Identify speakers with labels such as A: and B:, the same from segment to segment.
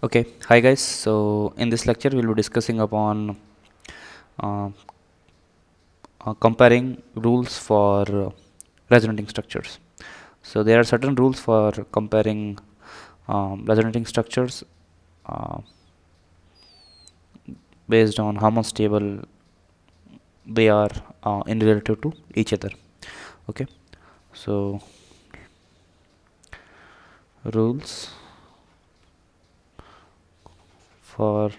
A: Okay, hi guys. So in this lecture we'll be discussing upon uh, comparing rules for resonating structures. So there are certain rules for comparing resonating structures uh, based on how much stable they are in relative to each other. Okay, so rules for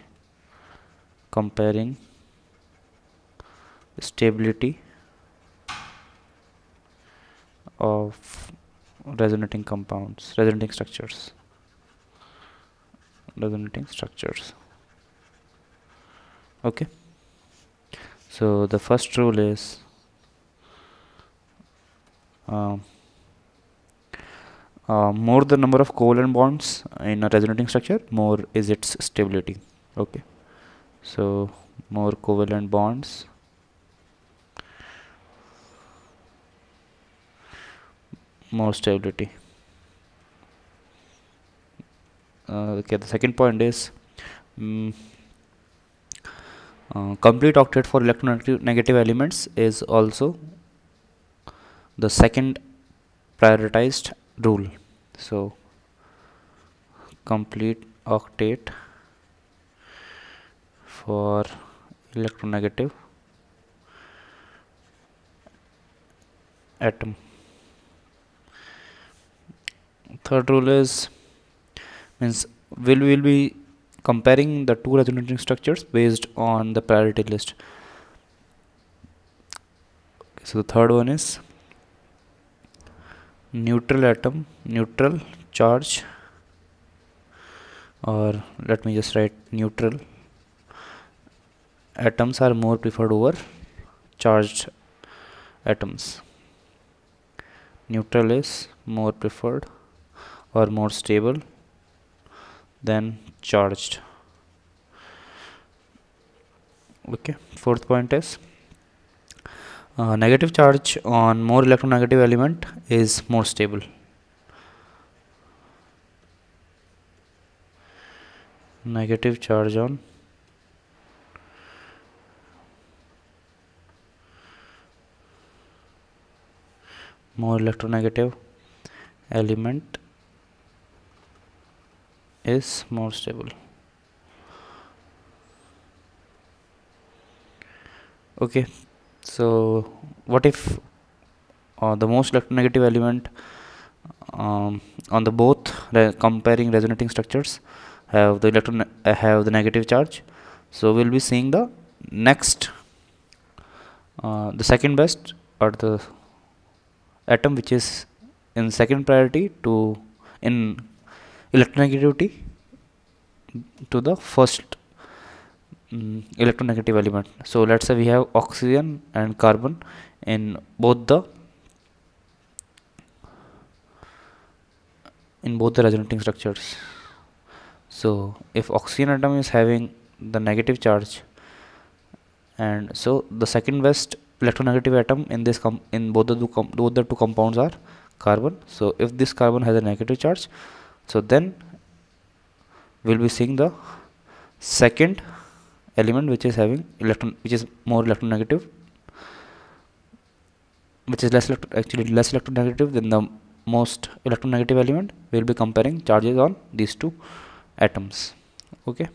A: comparing stability of resonating structures. Okay, so the first rule is um, more the number of covalent bonds in a resonating structure, more is its stability. Okay, so more covalent bonds, more stability. Okay, the second point is mm, complete octet for electronegative elements is also the second prioritized rule. So complete octet for electronegative atom. Third rule is means will be comparing the two resonating structures based on the priority list. So the third one is neutral charge, or let me just write neutral atoms are more preferred over charged atoms. Neutral is more preferred or more stable than charged. Okay, fourth point is negative charge on more electronegative element is more stable. Negative charge on more electronegative element is more stable. Okay, so what if the most electronegative element on the both comparing resonating structures have the have the negative charge? So we'll be seeing the next the second best, or the atom which is in second priority to in electronegativity to the first electronegative element. So let's say we have oxygen and carbon in both the resonating structures. So if oxygen atom is having the negative charge, and so the second best electronegative atom in this in both the two compounds are carbon. So if this carbon has a negative charge, so then we'll be seeing the second element which is having which is more electronegative, which is less electronegative than the most electronegative element. We'll be comparing charges on these two atoms. Okay,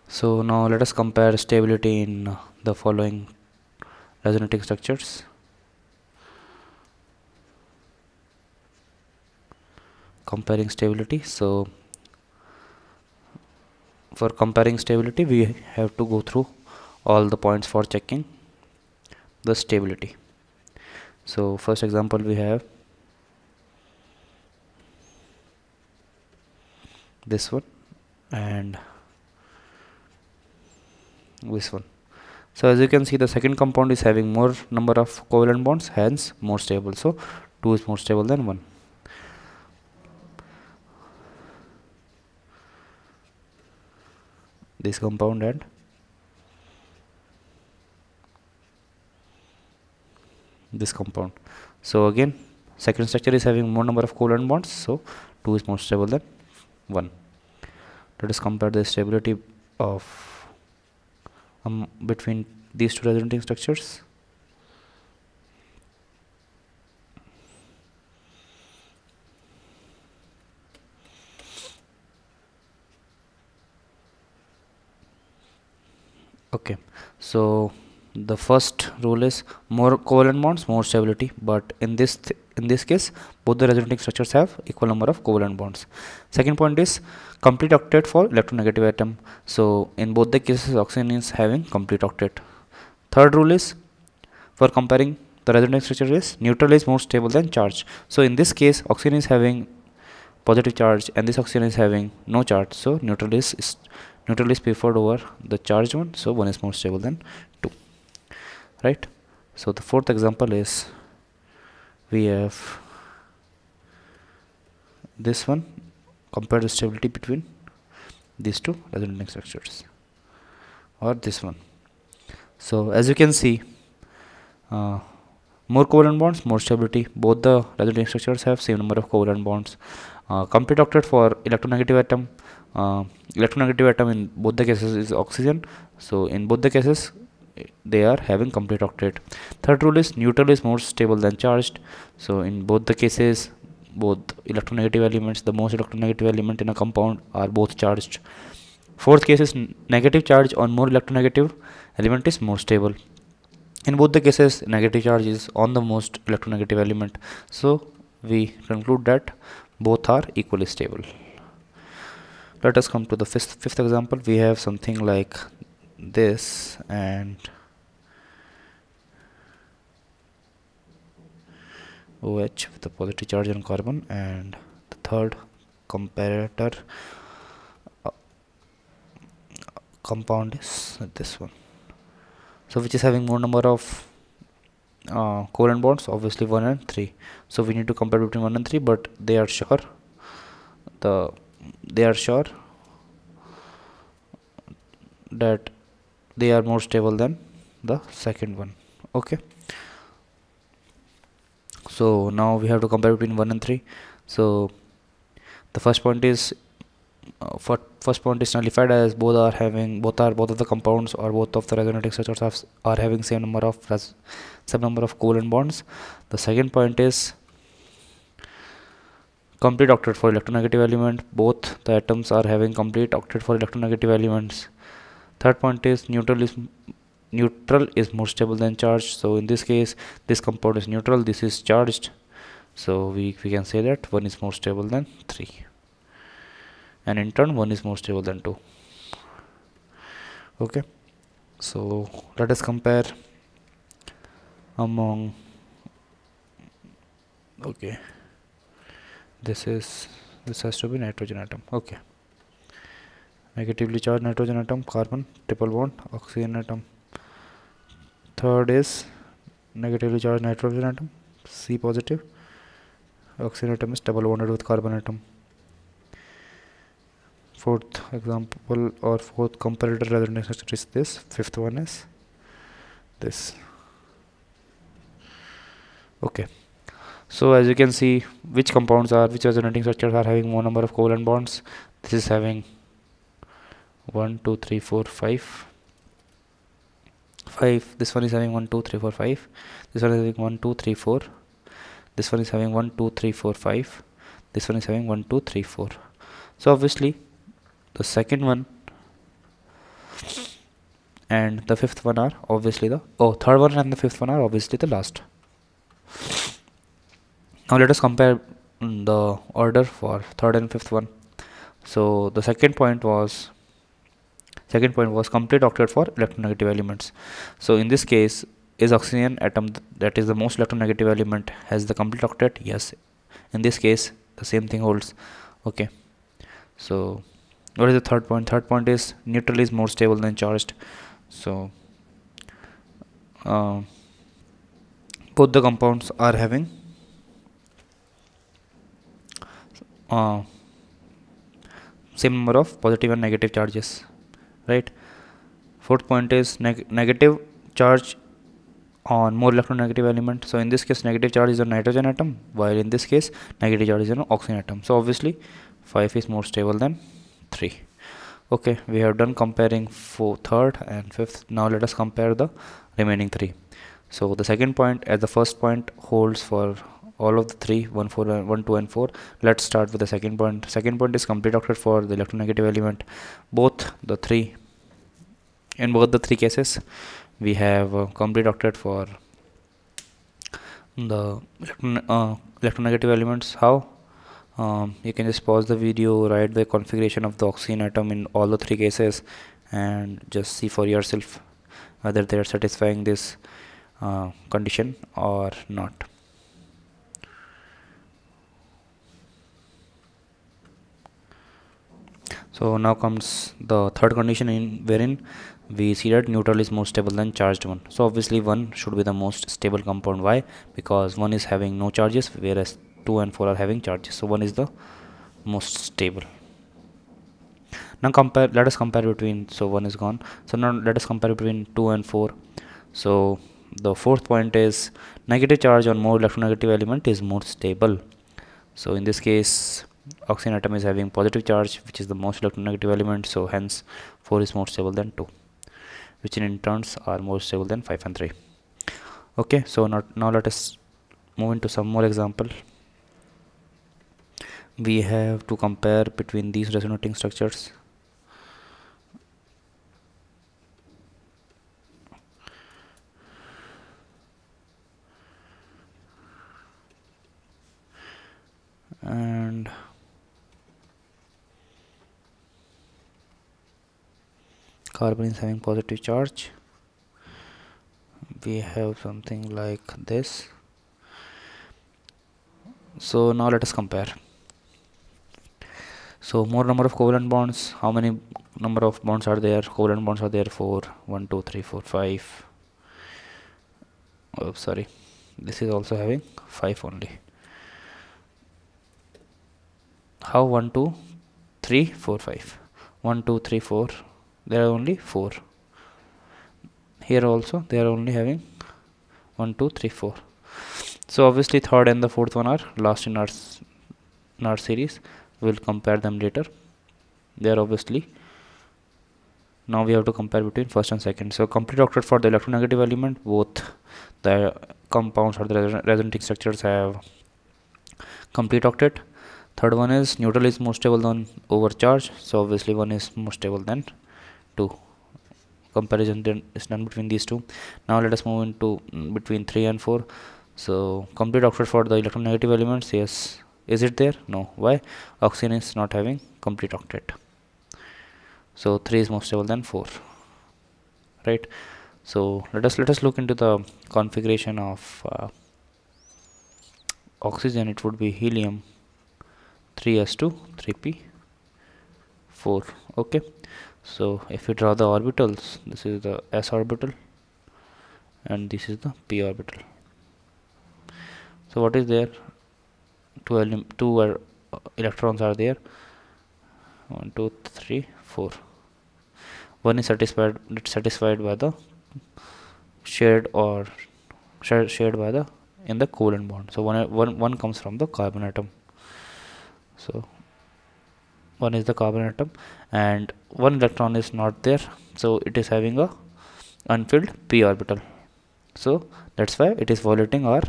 A: so now let us compare stability in the following resonating structures. Comparing stability. So for comparing stability we have to go through all the points for checking the stability. So first example we have this one and this one. So as you can see, the second compound is having more number of covalent bonds, hence more stable. So 2 is more stable than 1. This compound and this compound. So again, second structure is having more number of covalent bonds, so 2 is more stable than 1. Let us compare the stability of between these two resonating structures. Okay, so the first rule is more covalent bonds, more stability, but in this case both the resonating structures have equal number of covalent bonds. Second point is complete octet for electronegative atom. So in both the cases oxygen is having complete octet. Third rule is for comparing the resonating structure is neutral is more stable than charge. So in this case oxygen is having positive charge and this oxygen is having no charge, so neutral is preferred over the charged one, so 1 is more stable than 2, right? So the fourth example is we have this one, compare the stability between these two resonating structures, or this one. So as you can see, more covalent bonds, more stability. Both the resonating structures have same number of covalent bonds. Complete octet for electronegative atom. Electronegative atom in both the cases is oxygen, so in both the cases they are having complete octet. Third rule is neutral is more stable than charged, so in both the cases both electronegative elements, the most electronegative element in a compound, are both charged. Fourth case is negative charge on more electronegative element is more stable. In both the cases negative charge is on the most electronegative element, so we conclude that both are equally stable. Let us come to the fifth example. We have something like this, and OH with a positive charge on carbon, and the third comparator compound is this one. So which is having more number of covalent bonds? Obviously 1 and 3. So we need to compare between 1 and 3, but they are sure that they are more stable than the second one. Okay, so now we have to compare between 1 and 3. So the first point is nullified, as both of the compounds or both of the resonating structures are having same number of covalent bonds. The second point is complete octet for electronegative element. Both the atoms are having complete octet for electronegative elements. Third point is neutral is more stable than charged. So in this case this compound is neutral, this is charged, so we can say that 1 is more stable than 3, and in turn 1 is more stable than 2. Okay, so let us compare among, okay, this has to be nitrogen atom. Okay, negatively charged nitrogen atom, carbon, triple bond, oxygen atom. Third is negatively charged nitrogen atom, C positive, oxygen atom is double bonded with carbon atom. Fourth example or fourth comparator resonating structure is this. Fifth one is this. Okay, so as you can see, which resonating structures are having more number of covalent bonds. This is having 1 2 3 4 5. This one is having 1 2 3 4 5. This one is having 1 2 3 4. This one is having 1 2 3 4 5. This one is having 1 2 3 4. So obviously the second one and the fifth one are obviously third one and the fifth one are obviously the last. Now let us compare the order for third and fifth one. So the second point was complete octet for electronegative elements. So in this case, is oxygen atom, that is the most electronegative element, has the complete octet? Yes. In this case the same thing holds. Okay, so what is the third point? Third point is neutral is more stable than charged. So both the compounds are having same number of positive and negative charges, right? Fourth point is negative charge on more electronegative element. So in this case negative charge is on nitrogen atom, while in this case negative charge is on oxygen atom. So obviously 5 is more stable than 3. Okay, we have done comparing for third and fifth. Now let us compare the remaining 3. So the second point, as the first point holds for all of the 3, 1, 4, 1, 2 and 4. Let's start with the second point. Second point is complete octet for the electronegative element. In both the 3 cases we have complete octet for the electronegative elements. How? You can just pause the video, write the configuration of the oxygen atom in all the 3 cases and just see for yourself whether they are satisfying this condition or not. So now comes the third condition, wherein we see that neutral is more stable than charged one. So obviously 1 should be the most stable compound. Why? Because 1 is having no charges, whereas 2 and 4 are having charges. So 1 is the most stable. Now let us compare between, so 1 is gone. So now let us compare between 2 and 4. So the fourth point is negative charge on more electronegative element is more stable. So in this case oxygen atom is having positive charge, which is the most electronegative element, so hence 4 is more stable than 2, which in turns are more stable than 5 and 3. Okay, so now let us move into some more example. We have to compare between these resonating structures. And carbon is having positive charge. We have something like this. So now let us compare. So more number of covalent bonds. How many number of bonds are there? Covalent bonds are there 4. 1, 2, 3, 4, 5. Oh, sorry. This is also having 5 only. How? 1, 2, 3, 4, 5. 1, 2, 3, 4. There are only 4. Here also they are only having 1, 2, 3, 4. So obviously third and the fourth one are last in our series. We'll compare them later. They are obviously. Now we have to compare between first and second. So complete octet for the electronegative element, both the compounds or the resonating structures have complete octet. Third one is neutral is more stable than overcharge, so obviously 1 is more stable than 2. Comparison then is done between these two. Now let us move into between 3 and 4. So complete octet for the electronegative elements, yes. Is it there? No. Why? Oxygen is not having complete octet. So 3 is more stable than 4, right? So let us look into the configuration of oxygen. It would be helium 3s2 3p4. Okay, so if you draw the orbitals, this is the s orbital and this is the p orbital. So what is there? Two electrons are there. 1, 2, 3, 4. One is satisfied by the shared by the in the covalent bond. So one comes from the carbon atom. So one is the carbon atom and one electron is not there, so it is having a unfilled p orbital. So that's why it is violating our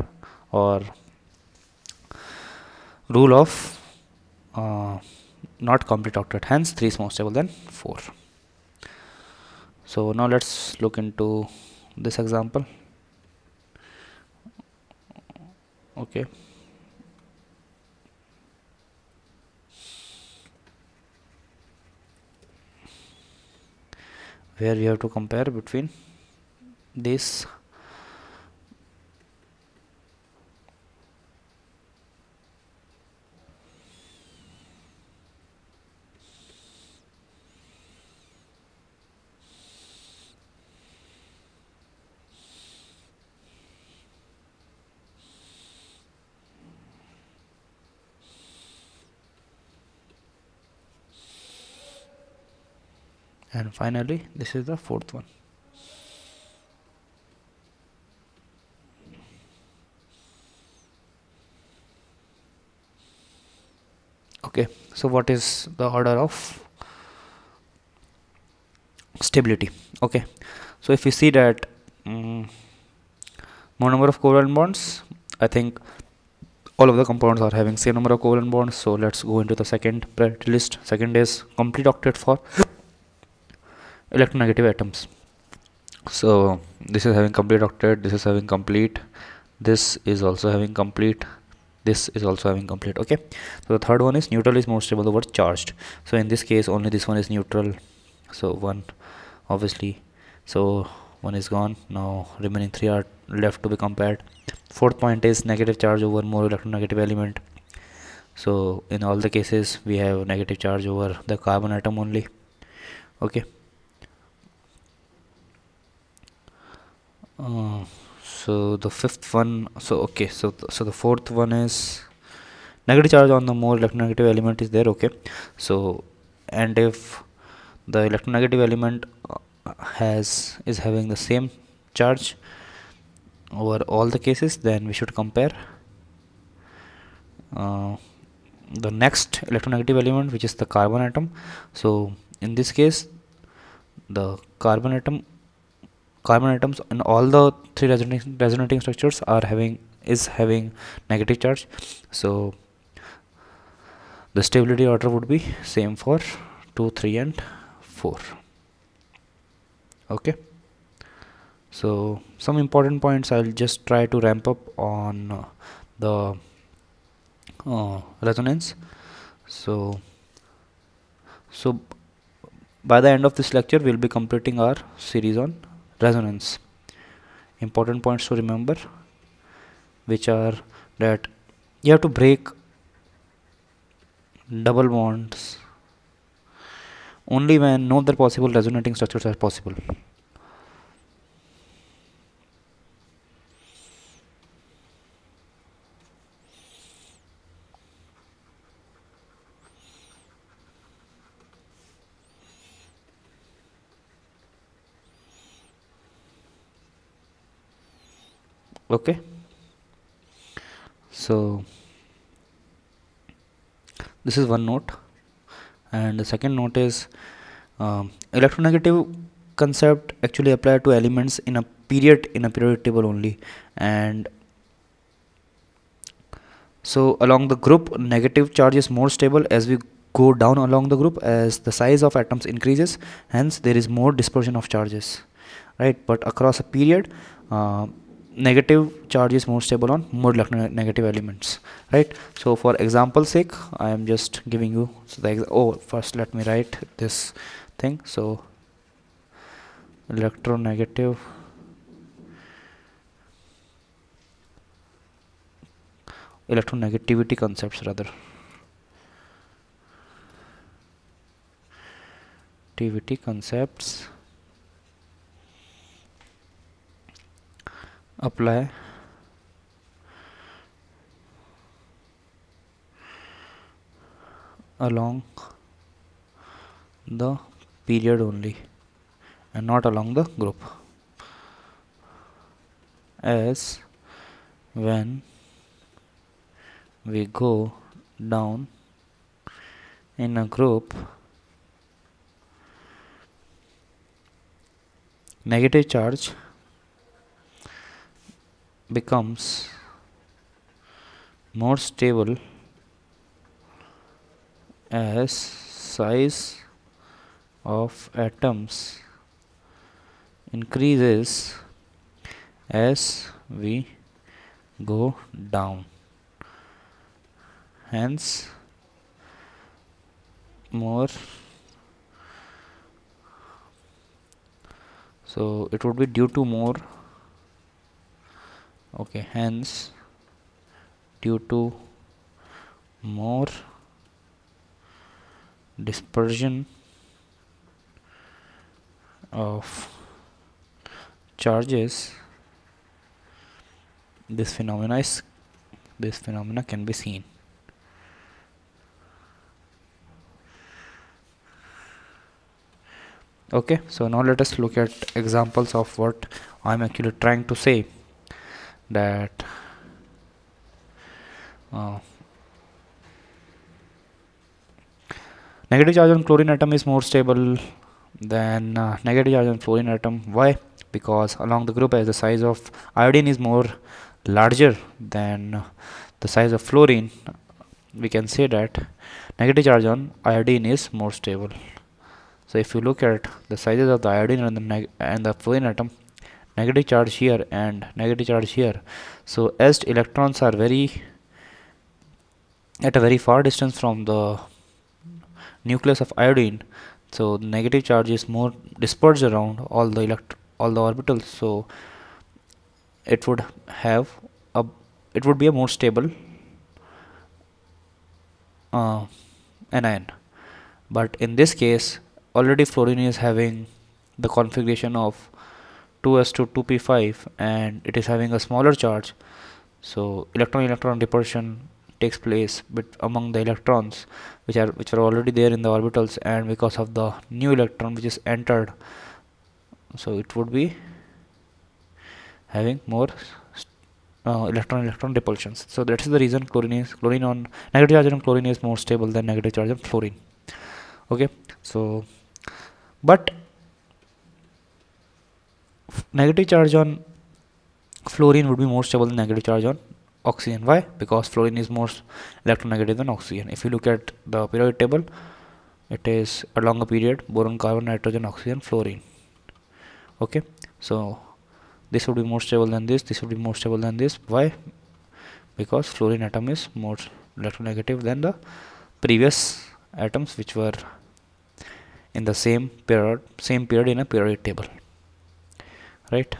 A: rule of not complete octet. Hence 3 is more stable than 4. So now let's look into this example. Okay, where we have to compare between this and finally this is the fourth one. Okay, so what is the order of stability? Okay, so if we see that more number of covalent bonds, I think all of the compounds are having same number of covalent bonds. So let's go into the second priority list. Second is complete octet for electronegative atoms. So this is having complete octet, this is having complete, this is also having complete, this is also having complete. Okay, so the third one is neutral is more stable over charged. So in this case only this one is neutral, so one obviously, so one is gone. Now remaining three are left to be compared. Fourth point is negative charge over more electronegative element. So in all the cases we have negative charge over the carbon atom only. Okay, so the fifth one, so okay, so the fourth one is negative charge on the more electronegative element is there. Okay, so and if the electronegative element is having the same charge over all the cases, then we should compare the next electronegative element, which is the carbon atom. So in this case the carbon atoms in all the three resonating structures are having negative charge. So the stability order would be same for 2, 3 and 4. Okay, so some important points I'll just try to ramp up on the resonance. So by the end of this lecture we'll be completing our series on resonance. Important points to remember, which are that you have to break double bonds only when no other possible resonating structures are possible. Okay, so this is one note, and the second note is electronegative concept actually apply to elements in a periodic table only. And so along the group, negative charge is more stable as we go down along the group, as the size of atoms increases, hence there is more dispersion of charges, right? But across a period, negative charge is more stable on more electronegative elements, right? So for example sake, I am just giving you, so first let me write this thing. So electronegativity concepts, rather activity concepts apply along the period only and not along the group, as when we go down in a group, negative charge becomes more stable as size of atoms increases as we go down, hence more, so it would be due to more, okay, hence due to more dispersion of charges, this phenomena can be seen. Okay, so now let us look at examples of what I'm actually trying to say, that Negative charge on chlorine atom is more stable than negative charge on fluorine atom. Why? Because along the group as the size of iodine is more larger than the size of fluorine, we can say that negative charge on iodine is more stable. So if you look at the sizes of the iodine and the fluorine atom, negative charge here and negative charge here, so as electrons are at a very far distance from the nucleus of iodine, so negative charge is more dispersed around all the orbitals, so it would be a more stable anion. But in this case, already fluorine is having the configuration of 2s2 2p5 and it is having a smaller charge, so electron repulsion takes place among the electrons which are already there in the orbitals, and because of the new electron which is entered, so it would be having more electron repulsions. So that is the reason chlorine on negative charge on chlorine is more stable than negative charge on fluorine. Okay, so but negative charge on fluorine would be more stable than negative charge on oxygen. Why? Because fluorine is more electronegative than oxygen. If you look at the periodic table, it is along a period: boron, carbon, nitrogen, oxygen, fluorine. Okay, so this would be more stable than this would be more stable than this. Why? Because fluorine atom is more electronegative than the previous atoms which were in the same period in a periodic table, right?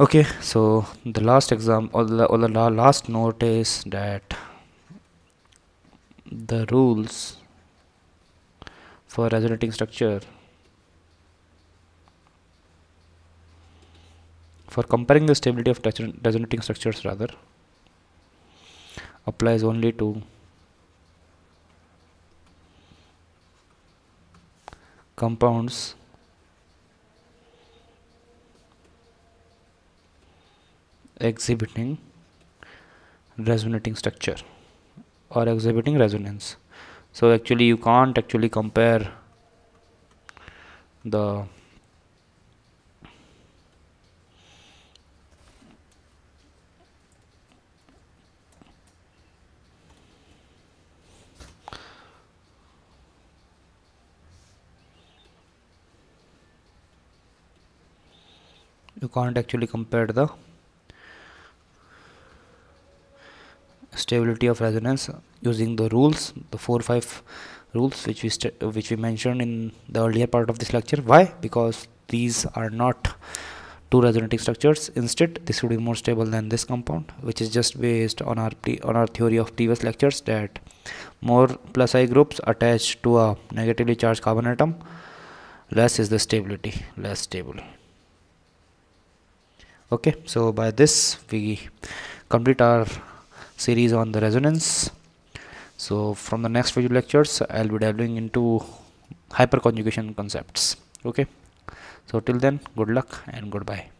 A: Okay, so the last last note is that the rules for resonating structure, for comparing the stability of resonating structures rather, applies only to compounds exhibiting resonating structure or exhibiting resonance. So actually you can't actually compare the stability of resonance using the rules, the 4-5 rules which we mentioned in the earlier part of this lecture. Why? Because these are not two resonating structures. Instead, this would be more stable than this compound, which is just based on our theory of previous lectures, that more plus I groups attached to a negatively charged carbon atom, less is the stability, less stable. Okay, so by this we complete our series on the resonance. So from the next few lectures I'll be delving into hyperconjugation concepts. Okay, so till then, good luck and goodbye.